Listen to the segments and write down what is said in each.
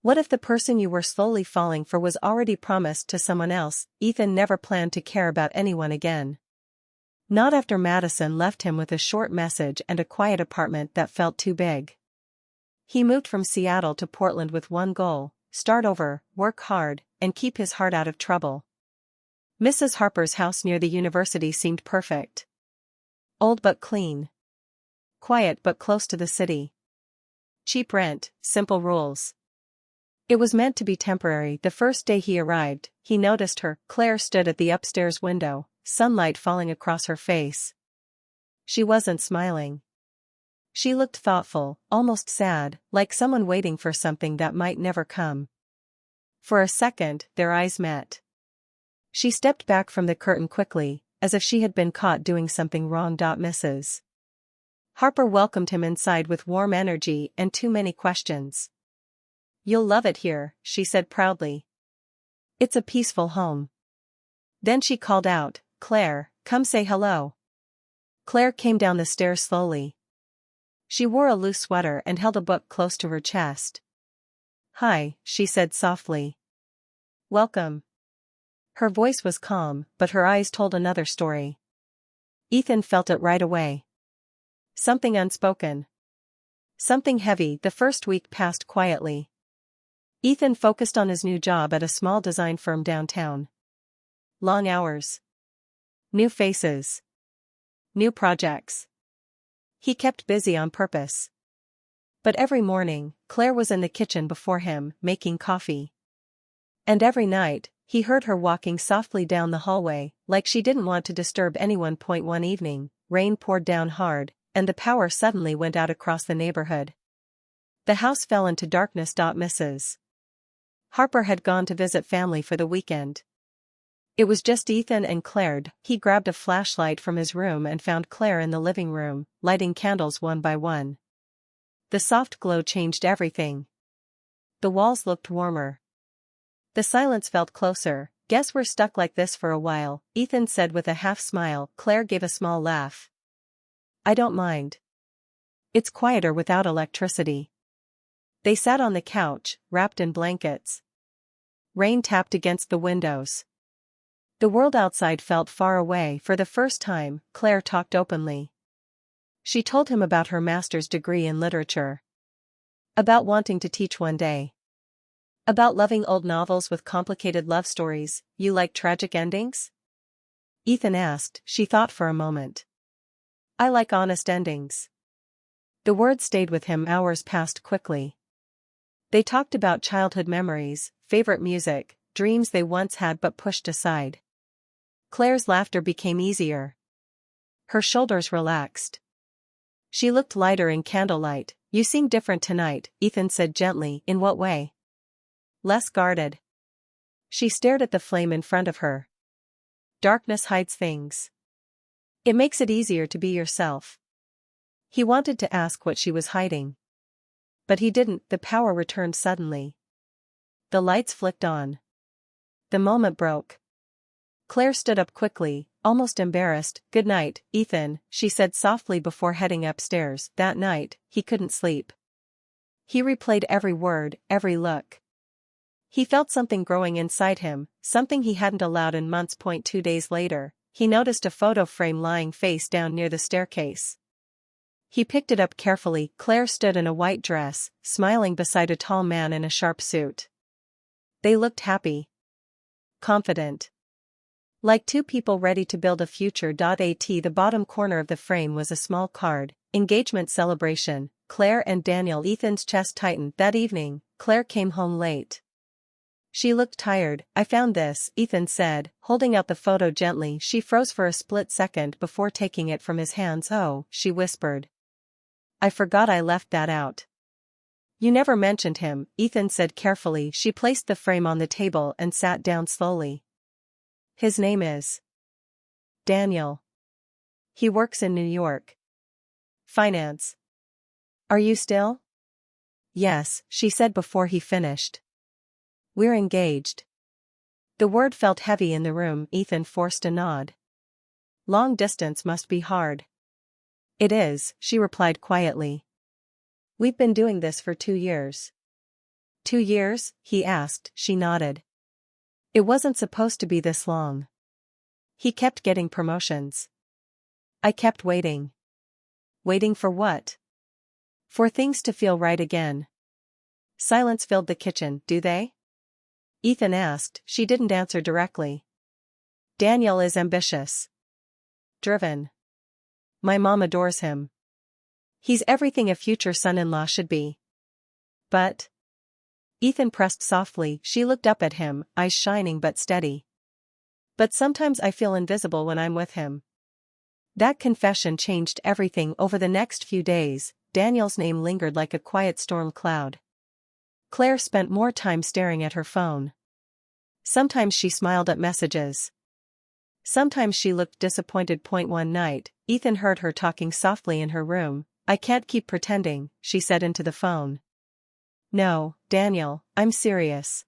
What if the person you were slowly falling for was already promised to someone else? Ethan never planned to care about anyone again. Not after Madison left him with a short message and a quiet apartment that felt too big. He moved from Seattle to Portland with one goal: start over, work hard, and keep his heart out of trouble. Mrs. Harper's house near the university seemed perfect. Old but clean. Quiet but close to the city. Cheap rent, simple rules. It was meant to be temporary. The first day he arrived, he noticed her. Claire stood at the upstairs window, sunlight falling across her face. She wasn't smiling. She looked thoughtful, almost sad, like someone waiting for something that might never come. For a second, their eyes met. She stepped back from the curtain quickly, as if she had been caught doing something wrong. Mrs. Harper welcomed him inside with warm energy and too many questions. "You'll love it here," she said proudly. "It's a peaceful home." Then she called out, "Claire, come say hello." Claire came down the stairs slowly. She wore a loose sweater and held a book close to her chest. "Hi," she said softly. "Welcome." Her voice was calm, but her eyes told another story. Ethan felt it right away. Something unspoken. Something heavy. The first week passed quietly. Ethan focused on his new job at a small design firm downtown. Long hours. New faces. New projects. He kept busy on purpose. But every morning, Claire was in the kitchen before him, making coffee. And every night, he heard her walking softly down the hallway, like she didn't want to disturb anyone. One evening, rain poured down hard, and the power suddenly went out across the neighborhood. The house fell into darkness. Mrs. Harper had gone to visit family for the weekend. It was just Ethan and Claire. He grabbed a flashlight from his room and found Claire in the living room, lighting candles one by one. The soft glow changed everything. The walls looked warmer. The silence felt closer. "Guess we're stuck like this for a while," Ethan said with a half smile. Claire gave a small laugh. "I don't mind. It's quieter without electricity." They sat on the couch, wrapped in blankets. Rain tapped against the windows. The world outside felt far away. For the first time, Claire talked openly. She told him about her master's degree in literature. About wanting to teach one day. About loving old novels with complicated love stories. "You like tragic endings?" Ethan asked. She thought for a moment. "I like honest endings." The words stayed with him. Hours passed quickly. They talked about childhood memories, favorite music, dreams they once had but pushed aside. Claire's laughter became easier. Her shoulders relaxed. She looked lighter in candlelight. "You seem different tonight," Ethan said gently. "In what way?" "Less guarded." She stared at the flame in front of her. "Darkness hides things. It makes it easier to be yourself." He wanted to ask what she was hiding. But he didn't. The power returned suddenly. The lights flicked on. The moment broke. Claire stood up quickly, almost embarrassed. "Good night, Ethan," she said softly before heading upstairs. That night, he couldn't sleep. He replayed every word, every look. He felt something growing inside him, something he hadn't allowed in months. 2 days later, he noticed a photo frame lying face down near the staircase. He picked it up carefully. Claire stood in a white dress, smiling beside a tall man in a sharp suit. They looked happy. Confident. Like two people ready to build a future. At the bottom corner of the frame was a small card: engagement celebration, Claire and Daniel. Ethan's chest tightened. That evening, Claire came home late. She looked tired. "I found this," Ethan said, holding out the photo gently. She froze for a split second before taking it from his hands. "Oh," she whispered. "I forgot I left that out." "You never mentioned him," Ethan said carefully. She placed the frame on the table and sat down slowly. "His name is Daniel. He works in New York. Finance." "Are you still?" "Yes," she said before he finished. "We're engaged." The word felt heavy in the room. Ethan forced a nod. "Long distance must be hard." "It is," she replied quietly. "We've been doing this for 2 years. 2 years? He asked. She nodded. It wasn't supposed to be this long. He kept getting promotions. I kept waiting. Waiting for what? For things to feel right again. Silence filled the kitchen. Do they? Ethan asked. She didn't answer directly. Daniel is ambitious. Driven. My mom adores him. He's everything a future son-in-law should be. But? Ethan pressed softly. She looked up at him, eyes shining but steady. But sometimes I feel invisible when I'm with him. That confession changed everything. Over the next few days, Daniel's name lingered like a quiet storm cloud. Claire spent more time staring at her phone. Sometimes she smiled at messages. Sometimes she looked disappointed. One night, Ethan heard her talking softly in her room. I can't keep pretending, she said into the phone. No, Daniel, I'm serious.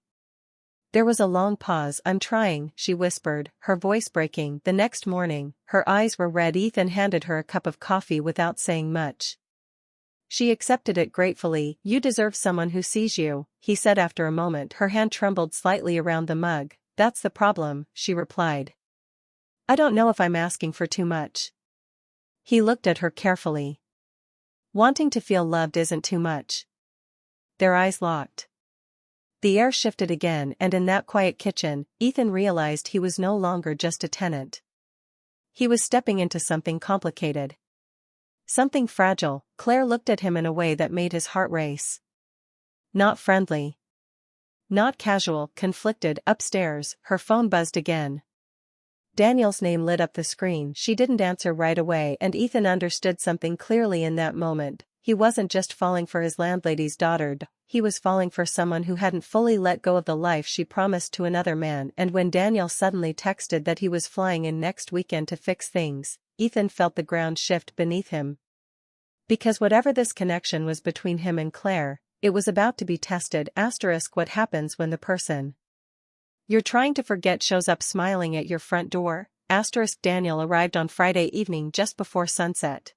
There was a long pause. I'm trying, she whispered, her voice breaking. The next morning, her eyes were red. Ethan handed her a cup of coffee without saying much. She accepted it gratefully. You deserve someone who sees you, he said after a moment. Her hand trembled slightly around the mug. That's the problem, she replied. I don't know if I'm asking for too much. He looked at her carefully. Wanting to feel loved isn't too much. Their eyes locked. The air shifted again, and in that quiet kitchen, Ethan realized he was no longer just a tenant. He was stepping into something complicated. Something fragile. Claire looked at him in a way that made his heart race. Not friendly. Not casual, conflicted. Upstairs, her phone buzzed again. Daniel's name lit up the screen. She didn't answer right away, and Ethan understood something clearly in that moment. He wasn't just falling for his landlady's daughter, he was falling for someone who hadn't fully let go of the life she promised to another man. And when Daniel suddenly texted that he was flying in next weekend to fix things, Ethan felt the ground shift beneath him. Because whatever this connection was between him and Claire, it was about to be tested. What happens when the person you're trying to forget shows up smiling at your front door? Daniel arrived on Friday evening just before sunset.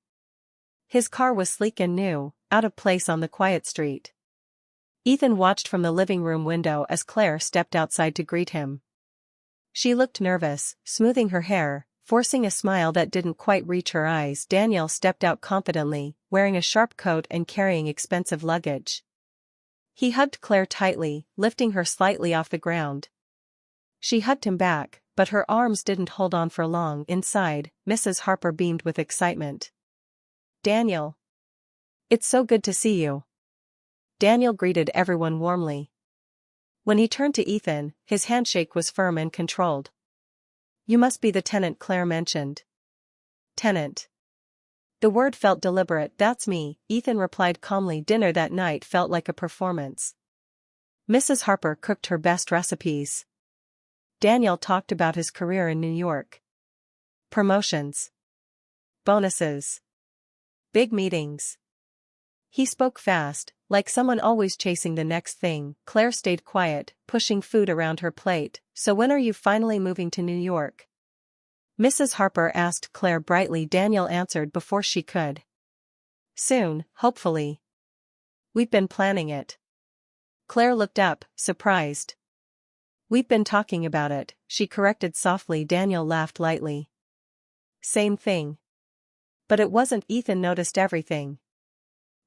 His car was sleek and new, out of place on the quiet street. Ethan watched from the living room window as Claire stepped outside to greet him. She looked nervous, smoothing her hair, forcing a smile that didn't quite reach her eyes. Daniel stepped out confidently, wearing a sharp coat and carrying expensive luggage. He hugged Claire tightly, lifting her slightly off the ground. She hugged him back, but her arms didn't hold on for long. Inside, Mrs. Harper beamed with excitement. Daniel. It's so good to see you. Daniel greeted everyone warmly. When he turned to Ethan, his handshake was firm and controlled. You must be the tenant Claire mentioned. Tenant. The word felt deliberate. That's me, Ethan replied calmly. Dinner that night felt like a performance. Mrs. Harper cooked her best recipes. Daniel talked about his career in New York. Promotions. Bonuses. Big meetings. He spoke fast, like someone always chasing the next thing. Claire stayed quiet, pushing food around her plate. So when are you finally moving to New York? Mrs. Harper asked Claire brightly. Daniel answered before she could. Soon, hopefully. We've been planning it. Claire looked up, surprised. We've been talking about it, she corrected softly. Daniel laughed lightly. Same thing. But it wasn't. Ethan noticed everything.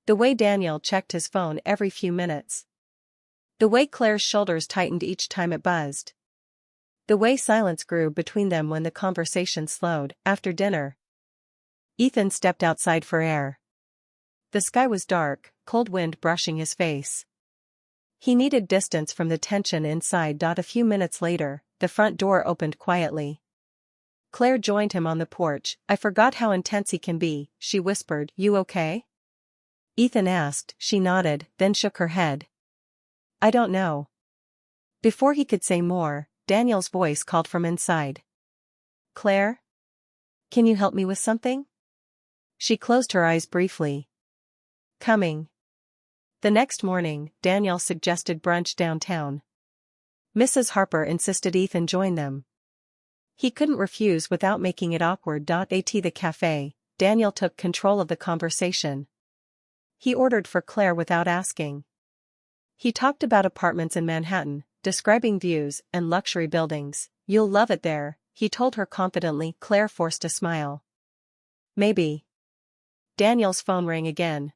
The way Daniel checked his phone every few minutes. The way Claire's shoulders tightened each time it buzzed. The way silence grew between them when the conversation slowed. After dinner, Ethan stepped outside for air. The sky was dark, cold wind brushing his face. He needed distance from the tension inside. A few minutes later, the front door opened quietly. Claire joined him on the porch. I forgot how intense he can be, she whispered. You okay? Ethan asked. She nodded, then shook her head. I don't know. Before he could say more, Daniel's voice called from inside. Claire? Can you help me with something? She closed her eyes briefly. Coming. The next morning, Daniel suggested brunch downtown. Mrs. Harper insisted Ethan join them. He couldn't refuse without making it awkward. At the cafe, Daniel took control of the conversation. He ordered for Claire without asking. He talked about apartments in Manhattan, describing views and luxury buildings. "You'll love it there," he told her confidently. Claire forced a smile. "Maybe." Daniel's phone rang again.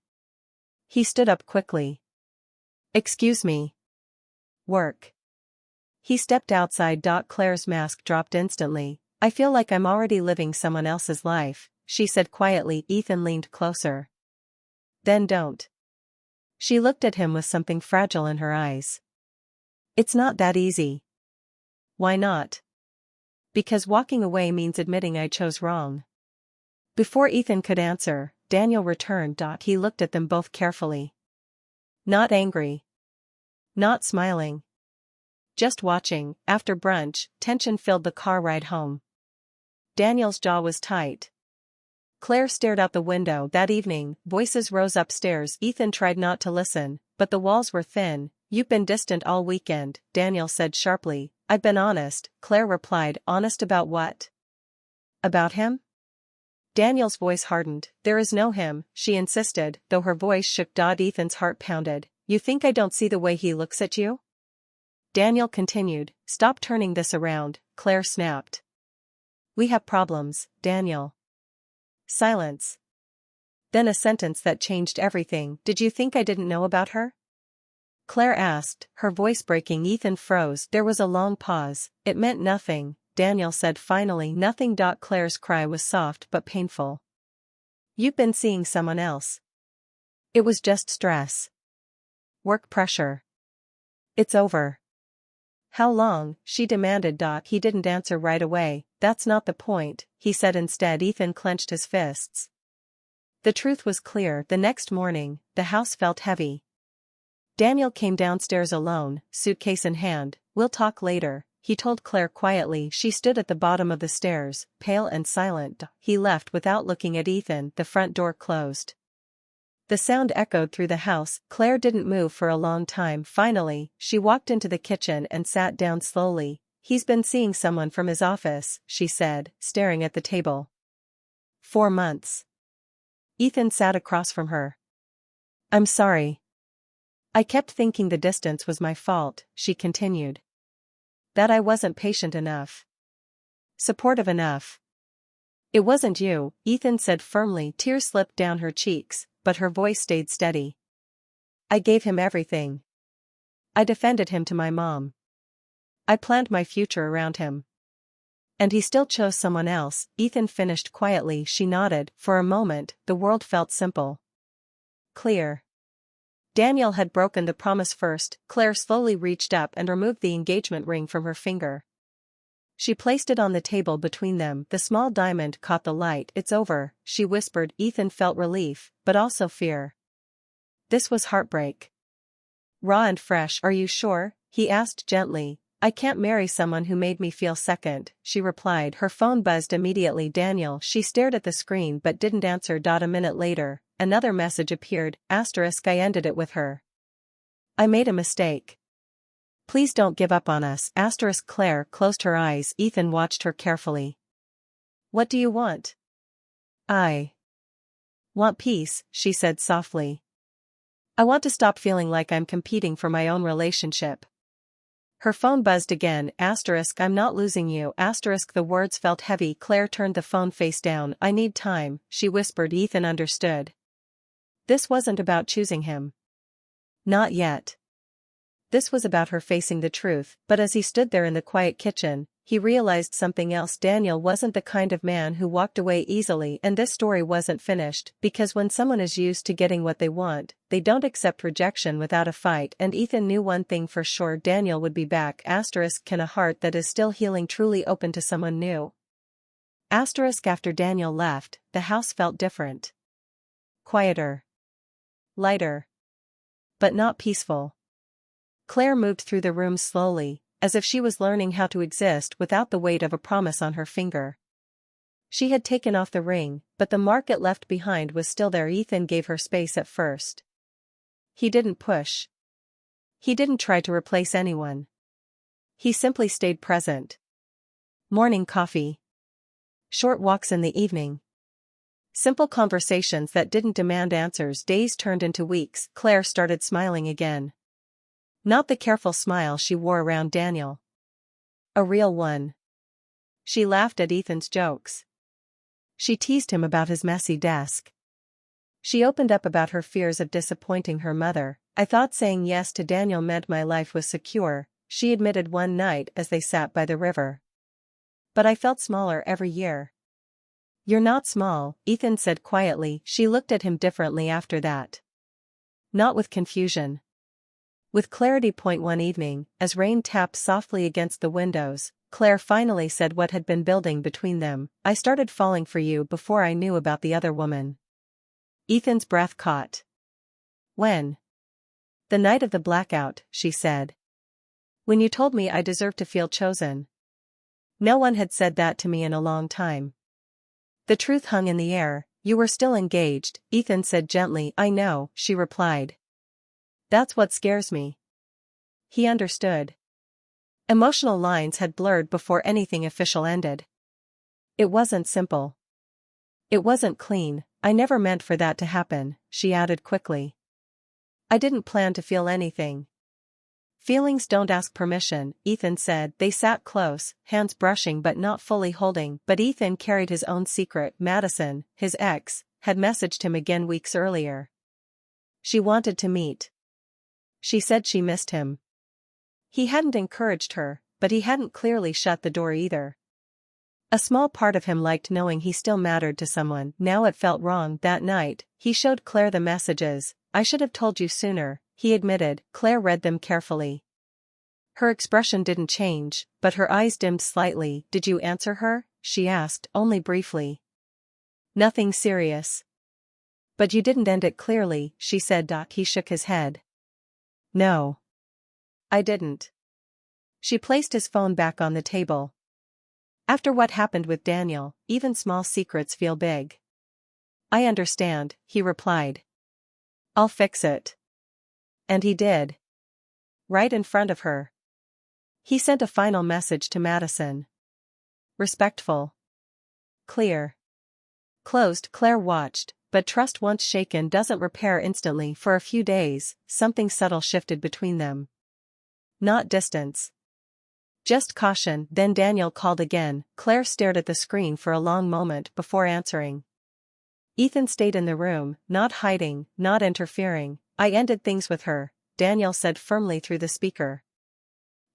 He stood up quickly. "Excuse me." "Work." He stepped outside. Claire's mask dropped instantly. "I feel like I'm already living someone else's life," she said quietly. Ethan leaned closer. "Then don't." She looked at him with something fragile in her eyes. "It's not that easy." "Why not?" "Because walking away means admitting I chose wrong." Before Ethan could answer, Daniel returned. He looked at them both carefully. Not angry. Not smiling. Just watching. After brunch, tension filled the car ride home. Daniel's jaw was tight. Claire stared out the window. That evening, voices rose upstairs. Ethan tried not to listen, but the walls were thin. "You've been distant all weekend," Daniel said sharply. "I've been honest," Claire replied. "Honest about what?" "About him?" Daniel's voice hardened. "There is no him," she insisted, though her voice shook. Ethan's heart pounded. "You think I don't see the way he looks at you?" Daniel continued. "Stop turning this around," Claire snapped. "We have problems, Daniel." Silence. Then a sentence that changed everything. "Did you think I didn't know about her?" Claire asked, her voice breaking. Ethan froze. There was a long pause. "It meant nothing," Daniel said finally. "Nothing." Claire's cry was soft but painful. "You've been seeing someone else." "It was just stress. Work pressure." "It's over." "How long?" she demanded. He didn't answer right away. "That's not the point," he said instead. Ethan clenched his fists. The truth was clear. The next morning, the house felt heavy. Daniel came downstairs alone, suitcase in hand. "We'll talk later," he told Claire quietly. She stood at the bottom of the stairs, pale and silent. He left without looking at Ethan. The front door closed. The sound echoed through the house. Claire didn't move for a long time. Finally, she walked into the kitchen and sat down slowly. "He's been seeing someone from his office," she said, staring at the table. 4 months. Ethan sat across from her. "I'm sorry. I kept thinking the distance was my fault," she continued. "That I wasn't patient enough. Supportive enough." "It wasn't you," Ethan said firmly. Tears slipped down her cheeks, but her voice stayed steady. "I gave him everything. I defended him to my mom. I planned my future around him. And he still chose someone else," Ethan finished quietly. She nodded. For a moment, the world felt simple. Clear. Daniel had broken the promise first. Claire slowly reached up and removed the engagement ring from her finger. She placed it on the table between them. The small diamond caught the light. "It's over," she whispered. Ethan felt relief, but also fear. This was heartbreak. Raw and fresh. "Are you sure?" he asked gently. "I can't marry someone who made me feel second," she replied. Her phone buzzed immediately. "Daniel." She stared at the screen but didn't answer. A minute later, another message appeared. **I ended it with her. I made a mistake. Please don't give up on us. **. Claire closed her eyes. Ethan watched her carefully. "What do you want?" "I want peace," she said softly. "I want to stop feeling like I'm competing for my own relationship." Her phone buzzed again. "I'm not losing you." The words felt heavy. Claire turned the phone face down. "I need time," she whispered. Ethan understood. This wasn't about choosing him. Not yet. This was about her facing the truth. But as he stood there in the quiet kitchen, he realized something else. Daniel wasn't the kind of man who walked away easily, and this story wasn't finished, because when someone is used to getting what they want, they don't accept rejection without a fight. And Ethan knew one thing for sure: Daniel would be back. Can a heart that is still healing truly open to someone new? After Daniel left, the house felt different. Quieter. Lighter. But not peaceful. Claire moved through the room slowly, as if she was learning how to exist without the weight of a promise on her finger. She had taken off the ring, but the mark it left behind was still there. Ethan gave her space at first. He didn't push. He didn't try to replace anyone. He simply stayed present. Morning coffee. Short walks in the evening. Simple conversations that didn't demand answers. Days turned into weeks. Claire started smiling again. Not the careful smile she wore around Daniel. A real one. She laughed at Ethan's jokes. She teased him about his messy desk. She opened up about her fears of disappointing her mother. I thought saying yes to Daniel meant my life was secure, she admitted one night as they sat by the river. But I felt smaller every year. You're not small, Ethan said quietly. She looked at him differently after that. Not with confusion. With clarity. One evening, as rain tapped softly against the windows, Claire finally said what had been building between them. I started falling for you before I knew about the other woman. Ethan's breath caught. When? The night of the blackout, she said. When you told me I deserved to feel chosen. No one had said that to me in a long time. The truth hung in the air. You were still engaged, Ethan said gently. I know, she replied. That's what scares me. He understood. Emotional lines had blurred before anything official ended. It wasn't simple. It wasn't clean. I never meant for that to happen, she added quickly. I didn't plan to feel anything. Feelings don't ask permission, Ethan said. They sat close, hands brushing but not fully holding. But Ethan carried his own secret. Madison, his ex, had messaged him again weeks earlier. She wanted to meet. She said she missed him. He hadn't encouraged her, but he hadn't clearly shut the door either. A small part of him liked knowing he still mattered to someone. Now it felt wrong. That night, he showed Claire the messages. I should have told you sooner, he admitted. Claire read them carefully. Her expression didn't change, but her eyes dimmed slightly. Did you answer her? She asked, only briefly. Nothing serious. But you didn't end it clearly, she said. He shook his head. No. I didn't. She placed his phone back on the table. After what happened with Daniel, even small secrets feel big. I understand, he replied. I'll fix it. And he did. Right in front of her. He sent a final message to Madison. Respectful. Clear. Closed. Claire watched, but trust once shaken doesn't repair instantly. For a few days, something subtle shifted between them. Not distance. Just caution. Then Daniel called again. Claire stared at the screen for a long moment before answering. Ethan stayed in the room, not hiding, not interfering. I ended things with her, Daniel said firmly through the speaker.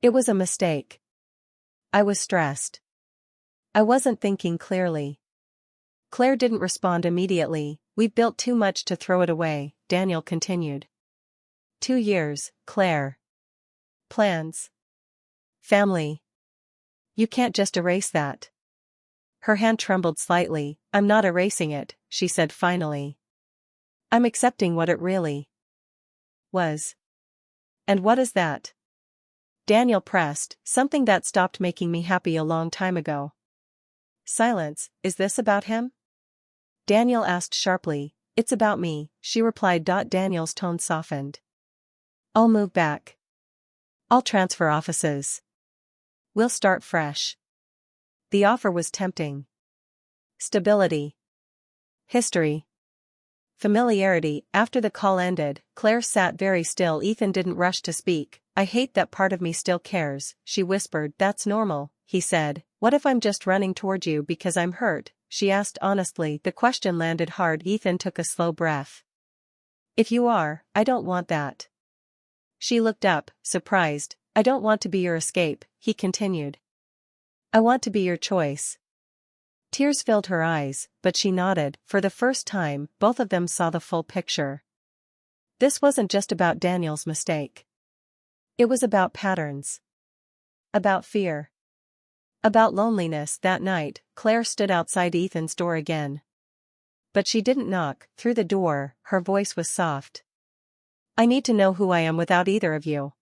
It was a mistake. I was stressed. I wasn't thinking clearly. Claire didn't respond immediately. We've built too much to throw it away, Daniel continued. 2 years, Claire. Plans. Family. You can't just erase that. Her hand trembled slightly. I'm not erasing it, she said finally. I'm accepting what it really was. And what is that? Daniel pressed, something that stopped making me happy a long time ago. Silence. Is this about him? Daniel asked sharply. It's about me, she replied. Daniel's tone softened. I'll move back. I'll transfer offices. We'll start fresh. The offer was tempting. Stability. History. Familiarity. After the call ended, Claire sat very still. Ethan didn't rush to speak. I hate that part of me still cares, she whispered. That's normal, he said. What if I'm just running toward you because I'm hurt? She asked honestly. The question landed hard. Ethan took a slow breath. If you are, I don't want that. She looked up, surprised. I don't want to be your escape, he continued. I want to be your choice. Tears filled her eyes, but she nodded. For the first time, both of them saw the full picture. This wasn't just about Daniel's mistake. It was about patterns. About fear. About loneliness. That night, Claire stood outside Ethan's door again. But she didn't knock. Through the door, her voice was soft. I need to know who I am without either of you.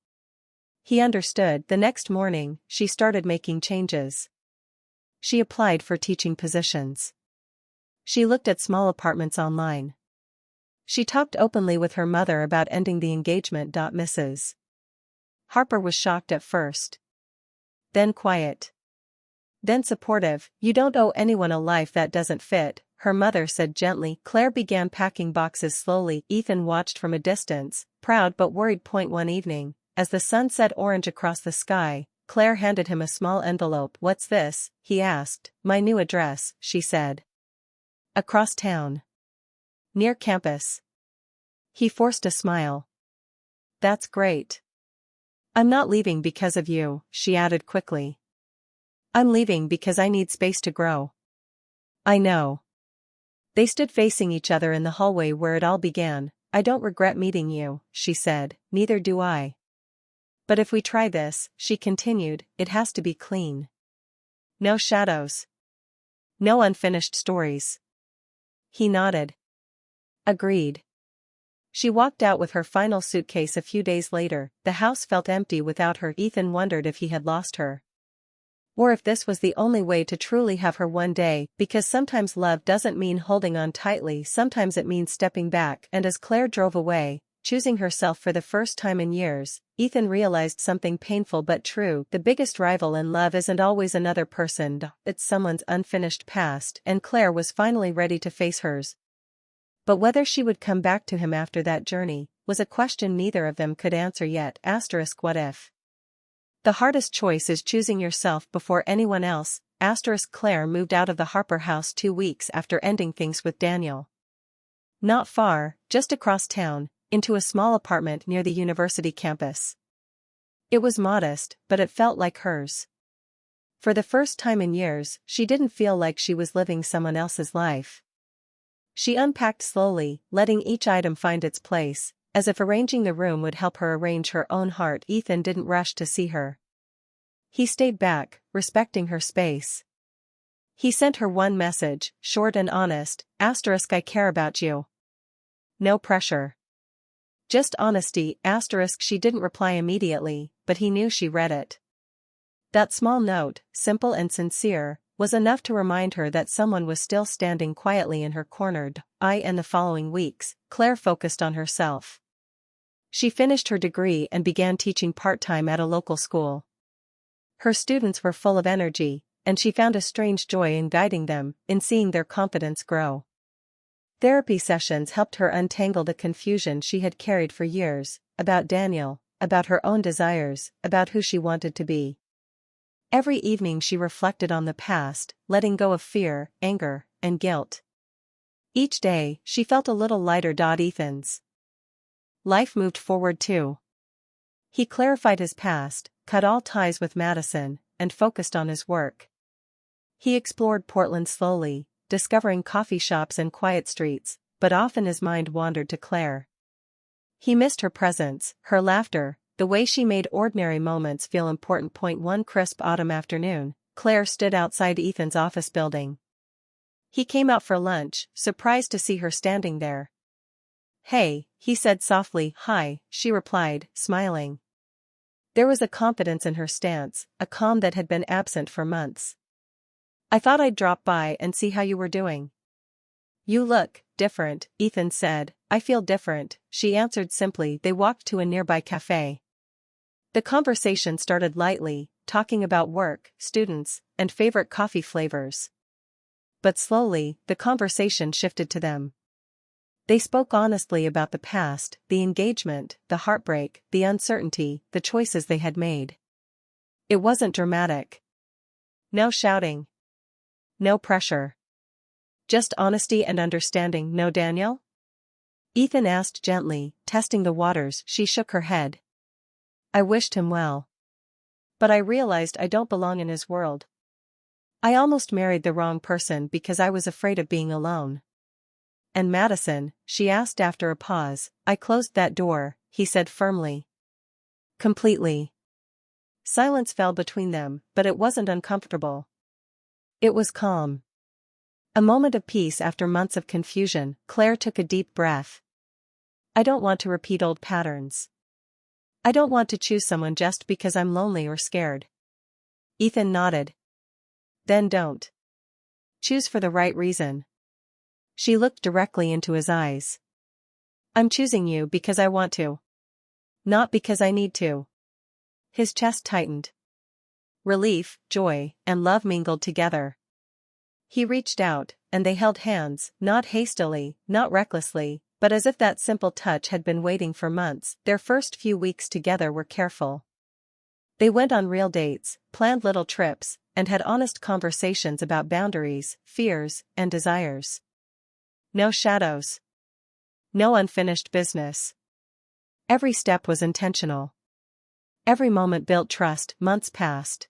He understood. The next morning, she started making changes. She applied for teaching positions. She looked at small apartments online. She talked openly with her mother about ending the engagement. Mrs. Harper was shocked at first. Then quiet. Then supportive. You don't owe anyone a life that doesn't fit, her mother said gently. Claire began packing boxes slowly. Ethan watched from a distance, proud but worried. One evening, as the sun set orange across the sky, Claire handed him a small envelope. "What's this?" he asked. "My new address," she said. "Across town. Near campus." He forced a smile. "That's great. I'm not leaving because of you," she added quickly. "I'm leaving because I need space to grow." "I know." They stood facing each other in the hallway where it all began. "I don't regret meeting you," she said. "Neither do I. But if we try this," she continued, "it has to be clean. No shadows. No unfinished stories." He nodded. Agreed. She walked out with her final suitcase a few days later. The house felt empty without her. Ethan wondered if he had lost her. Or if this was the only way to truly have her one day, because sometimes love doesn't mean holding on tightly, sometimes it means stepping back. And as Claire drove away, choosing herself for the first time in years, Ethan realized something painful but true. The biggest rival in love isn't always another person, it's someone's unfinished past, and Claire was finally ready to face hers. But whether she would come back to him after that journey was a question neither of them could answer yet. What if? The hardest choice is choosing yourself before anyone else. Claire moved out of the Harper house 2 weeks after ending things with Daniel. Not far, just across town, into a small apartment near the university campus. It was modest, but it felt like hers. For the first time in years, she didn't feel like she was living someone else's life. She unpacked slowly, letting each item find its place, as if arranging the room would help her arrange her own heart. Ethan didn't rush to see her. He stayed back, respecting her space. He sent her one message, short and honest, *, "I care about you." No pressure. Just honesty, *. She didn't reply immediately, but he knew she read it. That small note, simple and sincere, was enough to remind her that someone was still standing quietly in her corner. In the following weeks, Claire focused on herself. She finished her degree and began teaching part-time at a local school. Her students were full of energy, and she found a strange joy in guiding them, in seeing their confidence grow. Therapy sessions helped her untangle the confusion she had carried for years, about Daniel, about her own desires, about who she wanted to be. Every evening she reflected on the past, letting go of fear, anger, and guilt. Each day, she felt a little lighter. Ethan's life moved forward too. He clarified his past, cut all ties with Madison, and focused on his work. He explored Portland slowly, discovering coffee shops and quiet streets, but often his mind wandered to Claire. He missed her presence, her laughter, the way she made ordinary moments feel important. One crisp autumn afternoon, Claire stood outside Ethan's office building. He came out for lunch, surprised to see her standing there. "Hey," he said softly. "Hi," she replied, smiling. There was a confidence in her stance, a calm that had been absent for months. "I thought I'd drop by and see how you were doing." "You look different," Ethan said. "I feel different," she answered simply. They walked to a nearby cafe. The conversation started lightly, talking about work, students, and favorite coffee flavors. But slowly, the conversation shifted to them. They spoke honestly about the past, the engagement, the heartbreak, the uncertainty, the choices they had made. It wasn't dramatic. No shouting. No pressure. Just honesty and understanding. "No Daniel?" Ethan asked gently, testing the waters. She shook her head. "I wished him well. But I realized I don't belong in his world. I almost married the wrong person because I was afraid of being alone." "And Madison?" she asked after a pause. "I closed that door," he said firmly. "Completely." Silence fell between them, but it wasn't uncomfortable. It was calm. A moment of peace after months of confusion. Claire took a deep breath. "I don't want to repeat old patterns. I don't want to choose someone just because I'm lonely or scared." Ethan nodded. "Then don't. Choose for the right reason." She looked directly into his eyes. "I'm choosing you because I want to. Not because I need to." His chest tightened. Relief, joy, and love mingled together. He reached out, and they held hands, not hastily, not recklessly, But as if that simple touch had been waiting for months, their first few weeks together were careful. They went on real dates, planned little trips, and had honest conversations about boundaries, fears, and desires. No shadows. No unfinished business. Every step was intentional. Every moment built trust. Months passed.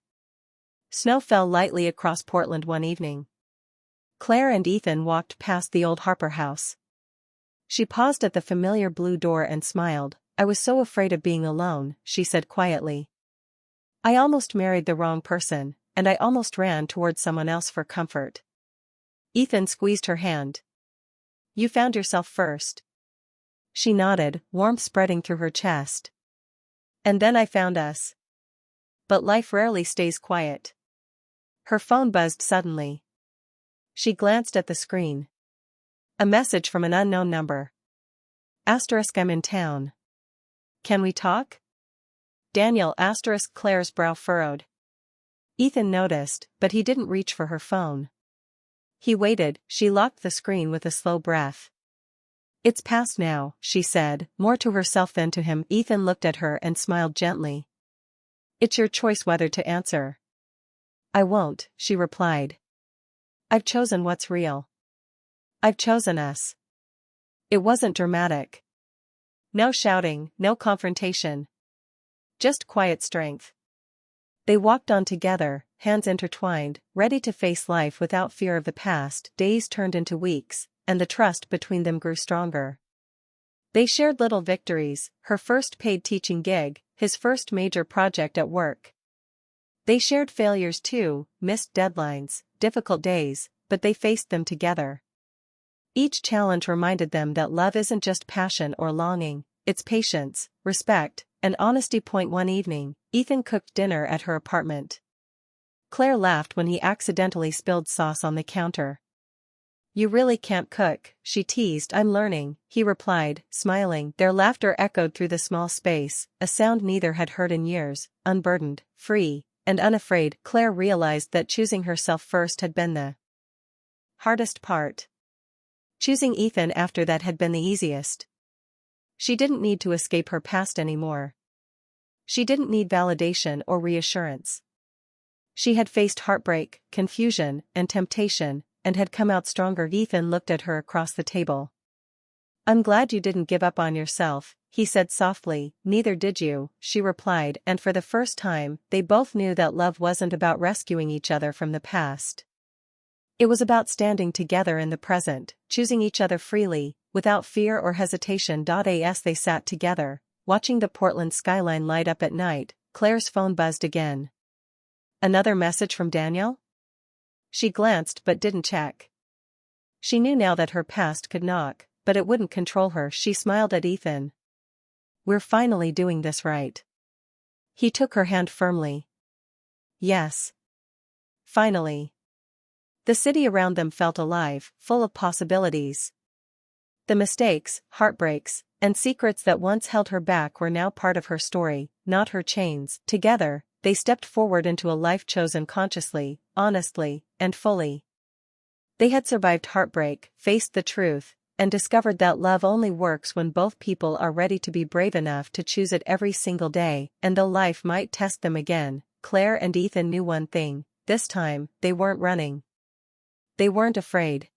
Snow fell lightly across Portland one evening. Claire and Ethan walked past the old Harper house. She paused at the familiar blue door and smiled. "I was so afraid of being alone," she said quietly. "I almost married the wrong person, and I almost ran towards someone else for comfort." Ethan squeezed her hand. "You found yourself first." She nodded, warmth spreading through her chest. "And then I found us. But life rarely stays quiet." Her phone buzzed suddenly. She glanced at the screen. A message from an unknown number. "I'm in town. Can we talk?" Daniel Claire's brow furrowed. Ethan noticed, but he didn't reach for her phone. He waited. She locked the screen with a slow breath. "It's past now," she said, more to herself than to him. Ethan looked at her and smiled gently. "It's your choice whether to answer." "I won't," she replied. "I've chosen what's real. I've chosen us." It wasn't dramatic. No shouting, no confrontation. Just quiet strength. They walked on together, hands intertwined, ready to face life without fear of the past. Days turned into weeks, and the trust between them grew stronger. They shared little victories, her first paid teaching gig, his first major project at work. They shared failures too, missed deadlines, difficult days, but they faced them together. Each challenge reminded them that love isn't just passion or longing, it's patience, respect, and honesty. One evening, Ethan cooked dinner at her apartment. Claire laughed when he accidentally spilled sauce on the counter. "You really can't cook," she teased. "I'm learning," he replied, smiling. Their laughter echoed through the small space, a sound neither had heard in years. Unburdened, free, and unafraid, Claire realized that choosing herself first had been the hardest part. Choosing Ethan after that had been the easiest. She didn't need to escape her past anymore. She didn't need validation or reassurance. She had faced heartbreak, confusion, and temptation, and had come out stronger. Ethan looked at her across the table. "I'm glad you didn't give up on yourself," he said softly. "Neither did you," she replied, and for the first time, they both knew that love wasn't about rescuing each other from the past. It was about standing together in the present, choosing each other freely, without fear or hesitation. As they sat together, watching the Portland skyline light up at night, Claire's phone buzzed again. Another message from Daniel? She glanced but didn't check. She knew now that her past could knock, but it wouldn't control her. She smiled at Ethan. "We're finally doing this right." He took her hand firmly. "Yes. Finally." The city around them felt alive, full of possibilities. The mistakes, heartbreaks, and secrets that once held her back were now part of her story, not her chains. Together, they stepped forward into a life chosen consciously, honestly, and fully. They had survived heartbreak, faced the truth, and discovered that love only works when both people are ready to be brave enough to choose it every single day. And though life might test them again, Claire and Ethan knew one thing: this time, they weren't running. They weren't afraid.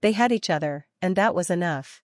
They had each other, and that was enough.